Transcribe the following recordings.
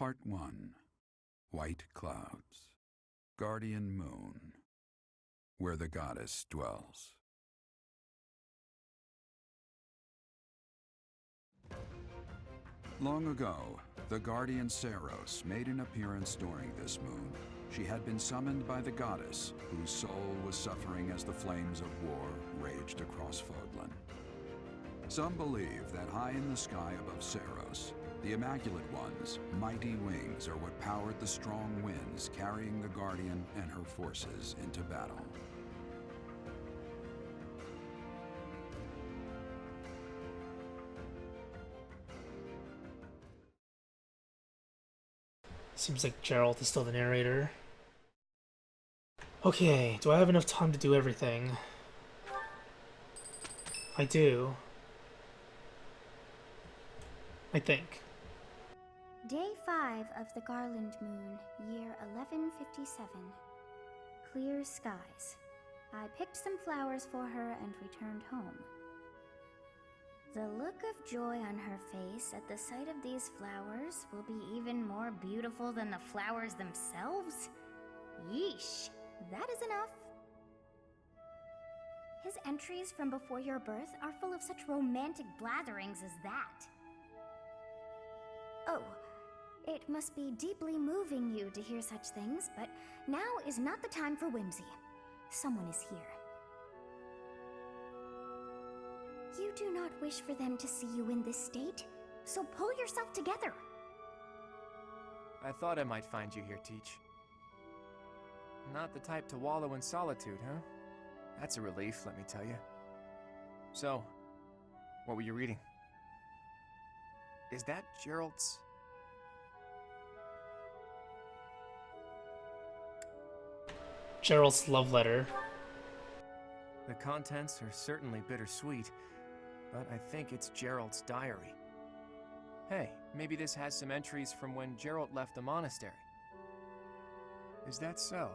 Part 1. White Clouds. Guardian Moon. Where the goddess dwells. Long ago, the guardian Saros made an appearance during this moon. She had been summoned by the goddess, whose soul was suffering as the flames of war raged across Fodlan. Some believe that high in the sky above Saros, the Immaculate One's mighty wings are what powered the strong winds carrying the Guardian and her forces into battle. Seems like Gerald is still the narrator. Okay, do I have enough time to do everything? I do. I think. Day 5 of the Garland Moon, year 1157. Clear skies. I picked some flowers for her and returned home. The look of joy on her face at the sight of these flowers will be even more beautiful than the flowers themselves? Yeesh, that is enough. His entries from before your birth are full of such romantic blatherings as that. Oh, it must be deeply moving you to hear such things, but now is not the time for whimsy. Someone is here. You do not wish for them to see you in this state, so pull yourself together. I thought I might find you here, Teach. Not the type to wallow in solitude, huh? That's a relief, let me tell you. So, what were you reading? Is that Gerald's? Gerald's love letter. The contents are certainly bittersweet, but I think it's Gerald's diary. Hey, maybe this has some entries from when Gerald left the monastery. Is that so?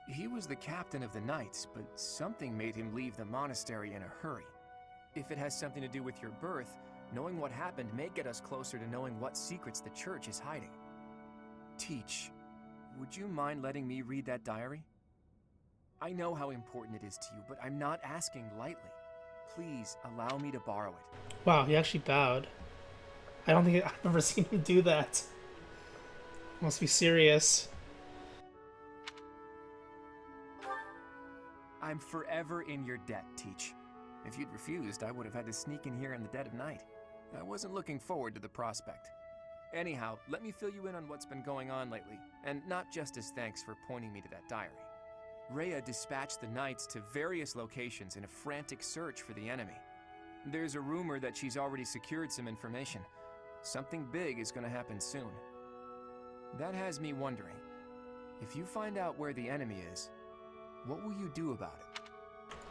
He was the captain of the Knights, but something made him leave the monastery in a hurry. If it has something to do with your birth, knowing what happened may get us closer to knowing what secrets the church is hiding. Teach, would you mind letting me read that diary? I know how important it is to you, but I'm not asking lightly. Please allow me to borrow it. Wow, he actually bowed. I don't think I've ever seen him do that. Must be serious. I'm forever in your debt, Teach. If you'd refused, I would have had to sneak in here in the dead of night. I wasn't looking forward to the prospect. Anyhow, let me fill you in on what's been going on lately, and not just as thanks for pointing me to that diary. Rhea dispatched the Knights to various locations in a frantic search for the enemy. There's a rumor that she's already secured some information. Something big is going to happen soon. That has me wondering, if you find out where the enemy is, what will you do about it?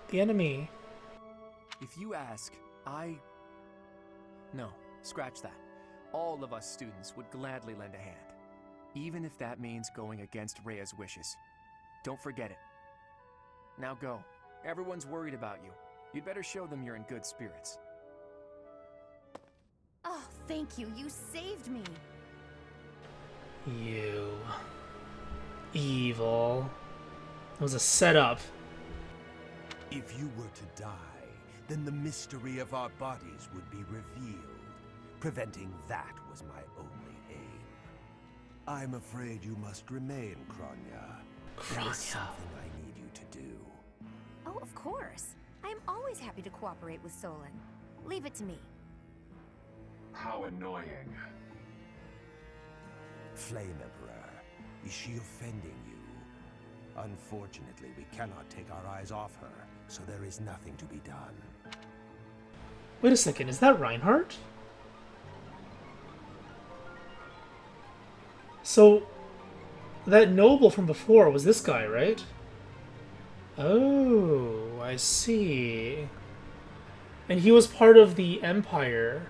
The enemy? If you ask, No, scratch that. All of us students would gladly lend a hand, even if that means going against Rhea's wishes. Don't forget it. Now go. Everyone's worried about you. You'd better show them you're in good spirits. Oh, thank you. You saved me. You. Evil. It was a setup. If you were to die, then the mystery of our bodies would be revealed. Preventing that was my only aim. I'm afraid you must remain, Kronya. There is something I need you to do. Oh, of course. I am always happy to cooperate with Solon. Leave it to me. How annoying. Flame Emperor, is she offending you? Unfortunately, we cannot take our eyes off her, so there is nothing to be done. Wait a second, is that Reinhardt? So, that noble from before was this guy, right? Oh, I see. And he was part of the Empire.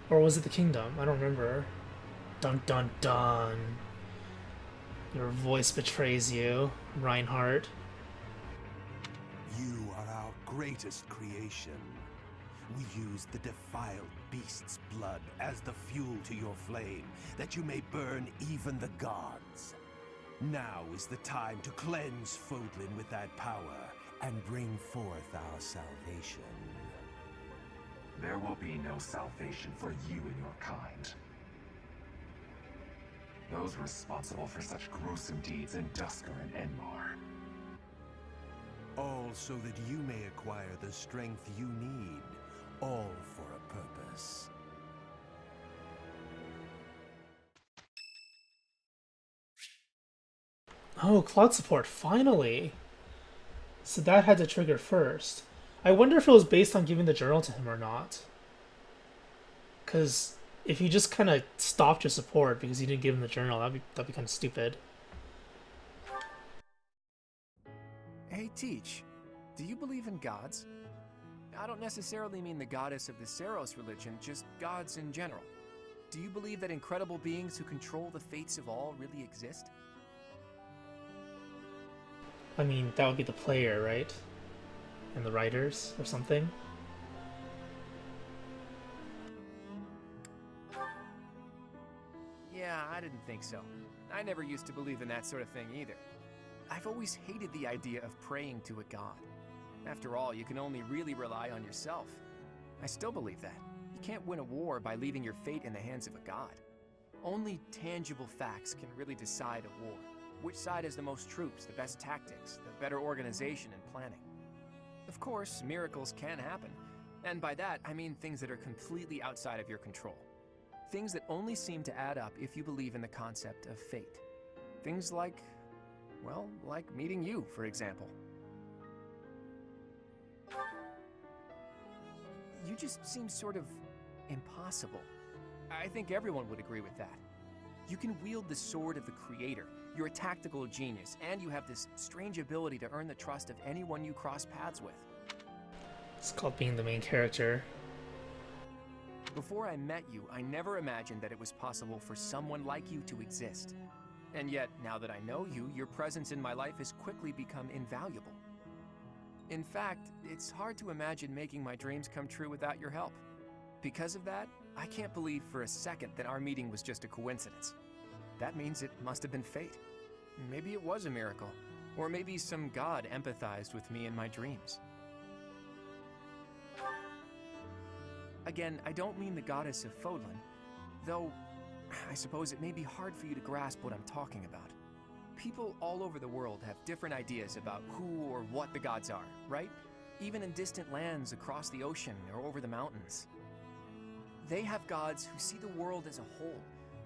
Or was it the Kingdom? I don't remember. Dun dun dun. Your voice betrays you, Reinhardt. You are our greatest creation. We use the defiled beast's blood as the fuel to your flame, that you may burn even the gods. Now is the time to cleanse Fodlan with that power and bring forth our salvation. There will be no salvation for you and your kind. Those responsible for such gruesome deeds in Dusker and Enmar. All so that you may acquire the strength you need, all for a purpose. Oh, cloud support, finally! So that had to trigger first. I wonder if it was based on giving the journal to him or not. Because if you just kind of stopped your support because you didn't give him the journal, that'd be kind of stupid. Hey, Teach, do you believe in gods? I don't necessarily mean the goddess of the Seros religion, just gods in general. Do you believe that incredible beings who control the fates of all really exist? I mean, that would be the player, right? And the writers or something? Yeah, I didn't think so. I never used to believe in that sort of thing either. I've always hated the idea of praying to a god. After all, you can only really rely on yourself. I still believe that. You can't win a war by leaving your fate in the hands of a god. Only tangible facts can really decide a war. Which side has the most troops, the best tactics, the better organization and planning. Of course, miracles can happen. And by that, I mean things that are completely outside of your control. Things that only seem to add up if you believe in the concept of fate. Things like, well, like meeting you, for example. You just seem sort of impossible. I think everyone would agree with that. You can wield the sword of the Creator, you're a tactical genius, and you have this strange ability to earn the trust of anyone you cross paths with. It's called being the main character. Before I met you, I never imagined that it was possible for someone like you to exist. And yet, now that I know you, your presence in my life has quickly become invaluable. In fact, it's hard to imagine making my dreams come true without your help. Because of that, I can't believe for a second that our meeting was just a coincidence. That means it must have been fate. Maybe it was a miracle, or maybe some god empathized with me in my dreams. Again, I don't mean the goddess of Fodlan, though I suppose it may be hard for you to grasp what I'm talking about. People all over the world have different ideas about who or what the gods are, right? Even in distant lands across the ocean or over the mountains. They have gods who see the world as a whole,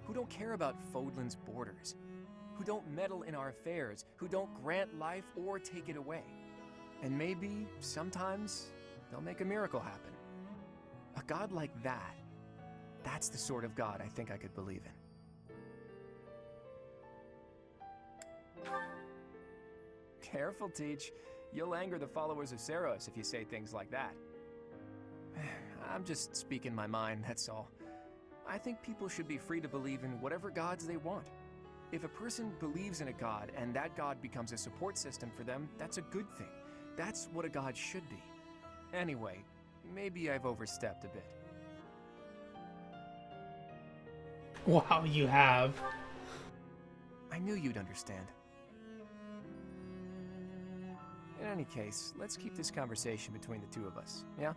who don't care about Fodlan's borders, who don't meddle in our affairs, who don't grant life or take it away. And maybe, sometimes, they'll make a miracle happen. A god like that, that's the sort of god I think I could believe in. Careful, Teach. You'll anger the followers of Seros if you say things like that. I'm just speaking my mind, that's all. I think people should be free to believe in whatever gods they want. If a person believes in a god and that god becomes a support system for them, that's a good thing. That's what a god should be. Anyway, maybe I've overstepped a bit. Wow, you have. I knew you'd understand. In any case, let's keep this conversation between the two of us, yeah?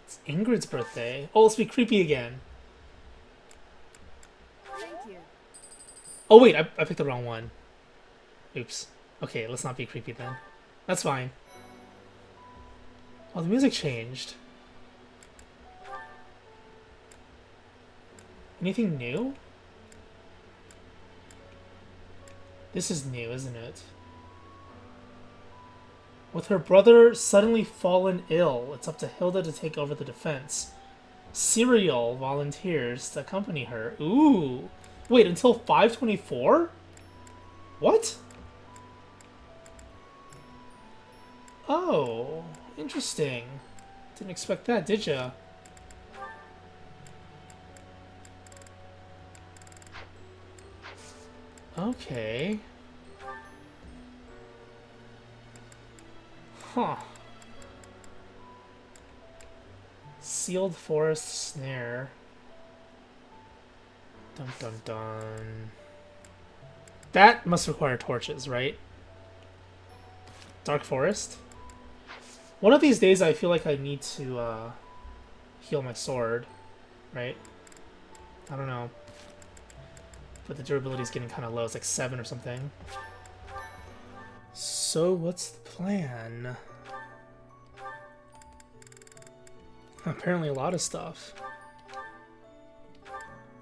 It's Ingrid's birthday. Oh, let's be creepy again. Thank you. Oh wait, I picked the wrong one. Oops. Okay, let's not be creepy then. That's fine. Oh, the music changed. Anything new? This is new, isn't it? With her brother suddenly fallen ill, it's up to Hilda to take over the defense. Serial volunteers to accompany her. Ooh! Wait, until 5/24? What? Oh, interesting. Didn't expect that, did ya? Okay. Huh. Sealed forest snare. Dun dun dun. That must require torches, right? Dark forest? One of these days I feel like I need to heal my sword, right? I don't know. But the durability is getting kind of low. It's like 7 or something. So what's the plan? Apparently a lot of stuff.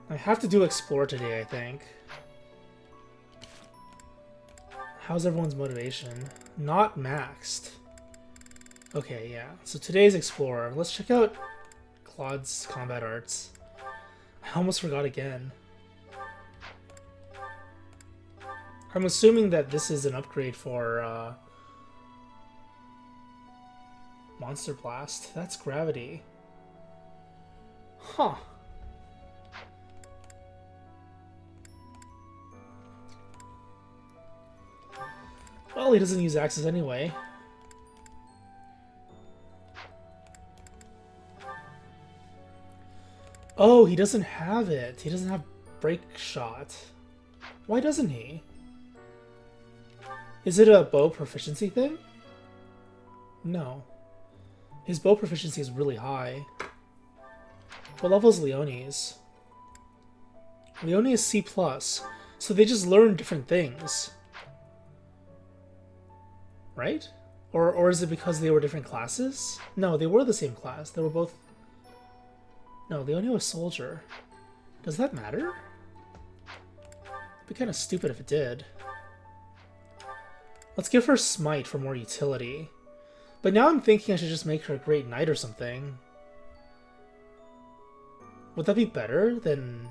I have to do explore today, I think. How's everyone's motivation? Not maxed. Okay, yeah. So today's explorer. Let's check out Claude's combat arts. I almost forgot again. I'm assuming that this is an upgrade for Monster Blast. That's gravity. Huh. Well, he doesn't use axes anyway. Oh, he doesn't have it. He doesn't have break shot. Why doesn't he? Is it a bow proficiency thing? No. His bow proficiency is really high. What level is Leonie's? Leonie is C+, so they just learn different things. Right? Or is it because they were different classes? No, they were the same class. They were both... No, Leonie was soldier. Does that matter? It'd be kind of stupid if it did. Let's give her Smite for more utility. But now I'm thinking I should just make her a Great Knight or something. Would that be better than...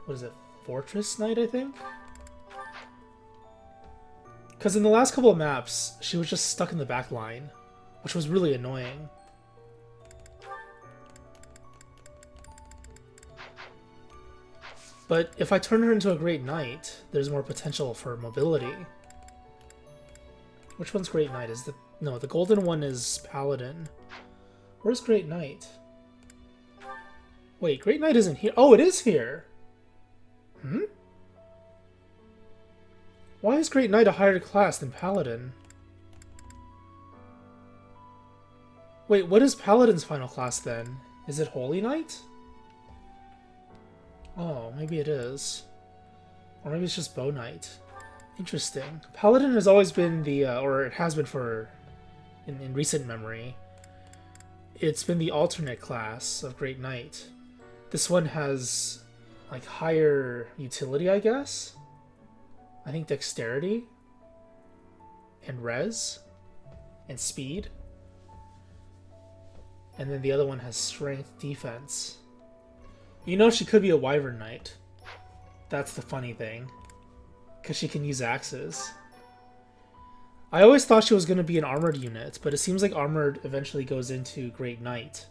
What is it? Fortress Knight, I think? Because in the last couple of maps, she was just stuck in the back line, which was really annoying. But if I turn her into a Great Knight, there's more potential for mobility. Which one's Great Knight? Is the... No, the golden one is Paladin. Where's Great Knight? Wait, Great Knight isn't here. Oh, it is here! Hmm? Why is Great Knight a higher class than Paladin? Wait, what is Paladin's final class then? Is it Holy Knight? Oh, maybe it is. Or maybe it's just Bow Knight. Interesting. Paladin has always been the, or it has been for, in recent memory, it's been the alternate class of Great Knight. This one has, like, higher utility, I guess? I think dexterity, and res, and speed. And then the other one has strength, defense. You know she could be a Wyvern Knight. That's the funny thing. Because she can use axes. I always thought she was going to be an armored unit, but it seems like armored eventually goes into Great Knight.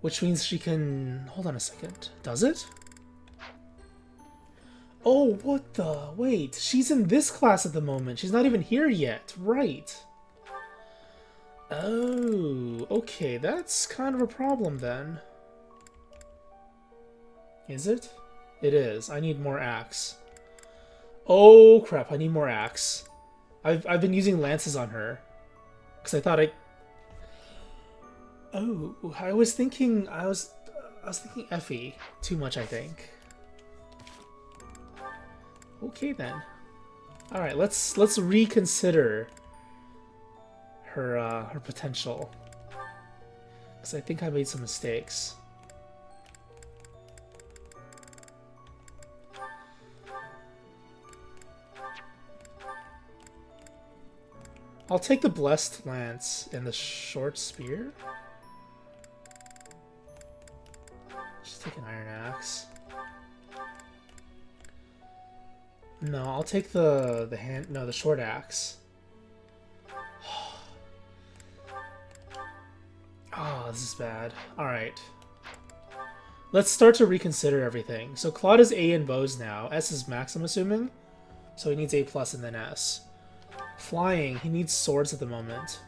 Which means she can... Hold on a second. Does it? Oh, what the... Wait, she's in this class at the moment. She's not even here yet. Right. Oh, okay. That's kind of a problem then. Is it? It is. I need more axe. Oh, crap. I need more axe. I've been using lances on her. Because I thought I... Oh, I was thinking Effie too much, I think. Okay then. All right, let's reconsider her potential. Cuz I think I made some mistakes. I'll take the Blessed Lance and the Short Spear. Just take an Iron Axe. No, I'll take the Short Axe. this is bad. Alright. Let's start to reconsider everything. So Claude is A in bows now. S is max, I'm assuming. So he needs A plus and then S. Flying, he needs swords at the moment.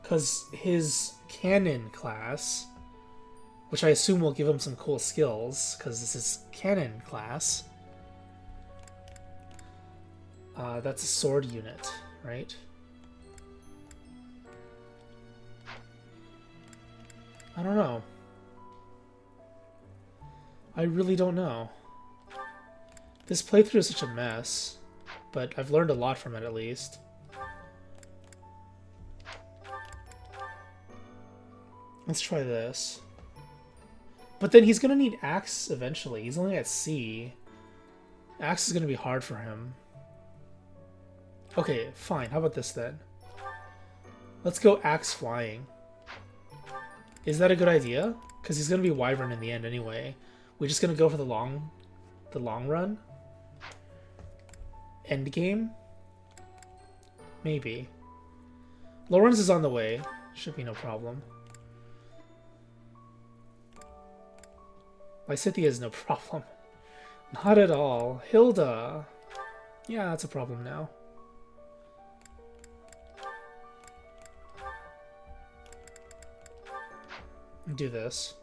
Because his cannon class, which I assume will give him some cool skills, because this is cannon class. That's a sword unit, right? I don't know. I really don't know. This playthrough is such a mess, but I've learned a lot from it at least. Let's try this. But then he's gonna need Axe eventually. He's only at C. Axe is gonna be hard for him. Okay, fine. How about this then? Let's go Axe flying. Is that a good idea? Because he's gonna be Wyvern in the end anyway. We're just gonna go for the long run? End game? Maybe. Lawrence is on the way. Should be no problem. Lysithea is no problem. Not at all. Hilda. Yeah, that's a problem now. Do this.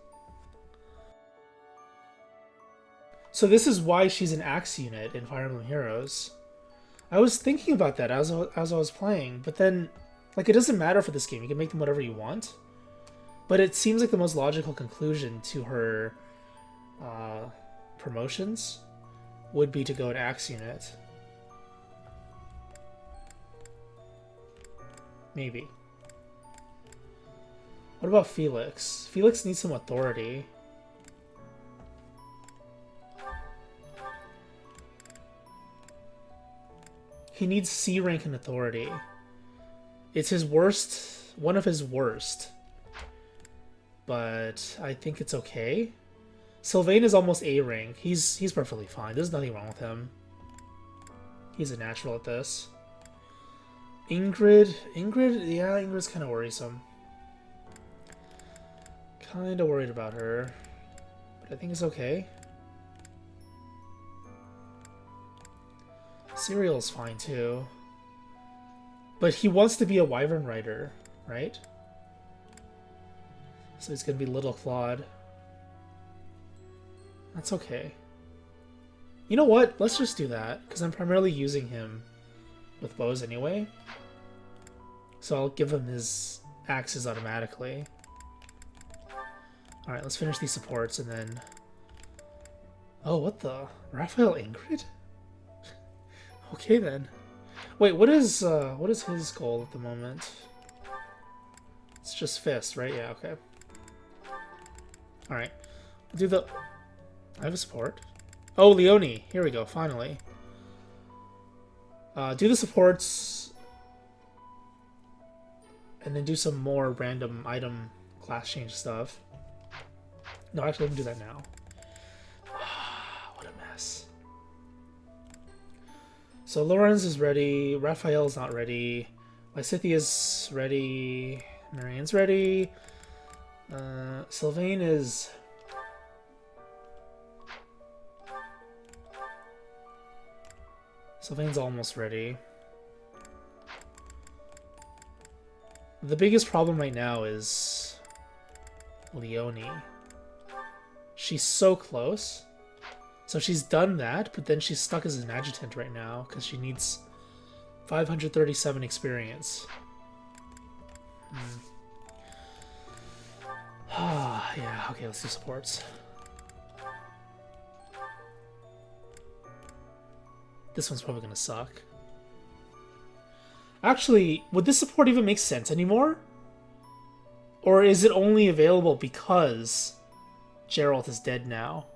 So this is why she's an Axe unit in Fire Emblem Heroes. I was thinking about that as I was playing, but then, like, it doesn't matter for this game. You can make them whatever you want. But it seems like the most logical conclusion to her promotions would be to go an Axe unit. Maybe. What about Felix? Felix needs some authority. He needs C rank in authority. It's his worst, one of his worst. But I think it's okay. Sylvain is almost A rank. He's perfectly fine. There's nothing wrong with him. He's a natural at this. Ingrid, yeah, Ingrid's kind of worrisome. Kind of worried about her, but I think it's okay. Serial's fine too. But he wants to be a Wyvern rider, right? So he's gonna be Little Claude. That's okay. You know what? Let's just do that, because I'm primarily using him with bows anyway. So I'll give him his axes automatically. Alright, let's finish these supports and then... Oh, what the? Raphael Ingrid? Okay then. Wait, what is his goal at the moment? It's just Fist, right? Yeah, okay. Alright. I'll do the... I have a support. Oh, Leonie! Here we go, finally. Do the supports... And then do some more random item class change stuff. No, actually, let me do that now. What a mess. So Lorenz is ready. Raphael's not ready. Lysithea's ready. Marianne's ready. Sylvain is... Sylvain's almost ready. The biggest problem right now is Leonie. She's so close. So she's done that, but then she's stuck as an adjutant right now because she needs 537 experience. Yeah, okay, let's do supports. This one's probably gonna suck. Actually, would this support even make sense anymore? Or is it only available because Geralt is dead now?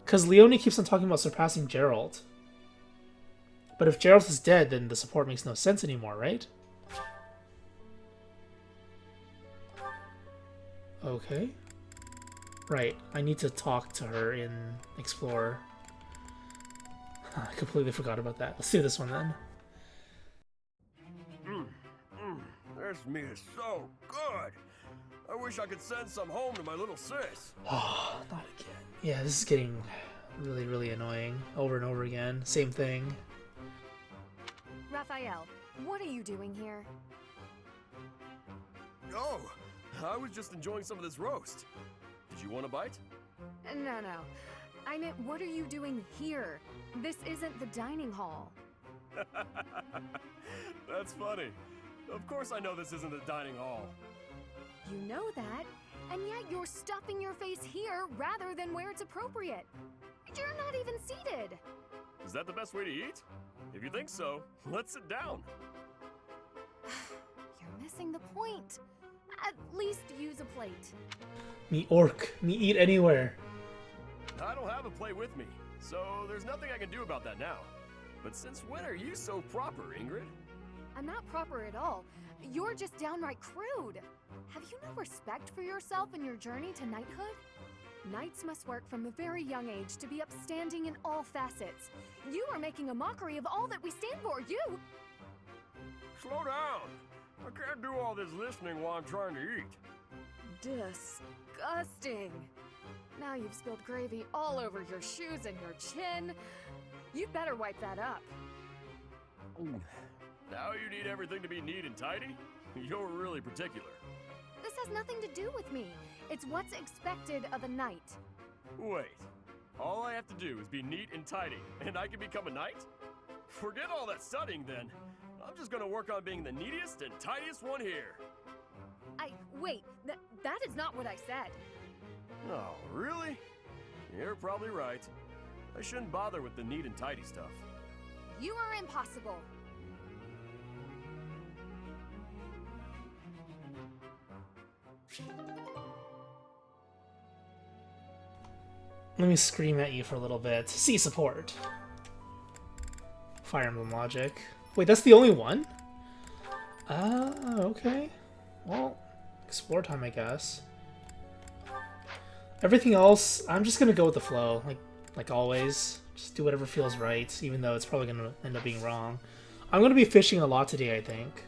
Because Leonie keeps on talking about surpassing Geralt. But if Geralt is dead, then the support makes no sense anymore, right? Okay. Right, I need to talk to her in Explorer. I completely forgot about that. Let's do this one then. This meat is so good. I wish I could send some home to my little sis. Oh, not again. Yeah, this is getting really, really annoying. Over and over again. Same thing. Raphael, what are you doing here? Oh, I was just enjoying some of this roast. Did you want a bite? No. I meant, what are you doing here? This isn't the dining hall. That's funny. Of course I know this isn't the dining hall. You know that, and yet you're stuffing your face here rather than where it's appropriate. You're not even seated. Is that the best way to eat? If you think so, let's sit down. You're missing the point. At least use a plate. Me orc. Me eat anywhere. I don't have a plate with me, so there's nothing I can do about that now. But since when are you so proper, Ingrid? I'm not proper at all. You're just downright crude. Have you no respect for yourself in your journey to knighthood? Knights must work from a very young age to be upstanding in all facets. You are making a mockery of all that we stand for. You! Slow down. I can't do all this listening while I'm trying to eat. Disgusting. Now you've spilled gravy all over your shoes and your chin. You'd better wipe that up. Now you need everything to be neat and tidy? You're really particular. This has nothing to do with me. It's what's expected of a knight. Wait. All I have to do is be neat and tidy, and I can become a knight? Forget all that studying then. I'm just gonna work on being the neatest and tidiest one here. Wait, that is not what I said. Oh, really? You're probably right. I shouldn't bother with the neat and tidy stuff. You are impossible. Let me scream at you for a little bit. See support. Fire Emblem logic. Wait, that's the only one? Okay. Well, explore time, I guess. Everything else, I'm just gonna go with the flow, like always. Just do whatever feels right, even though it's probably gonna end up being wrong. I'm gonna be fishing a lot today, I think.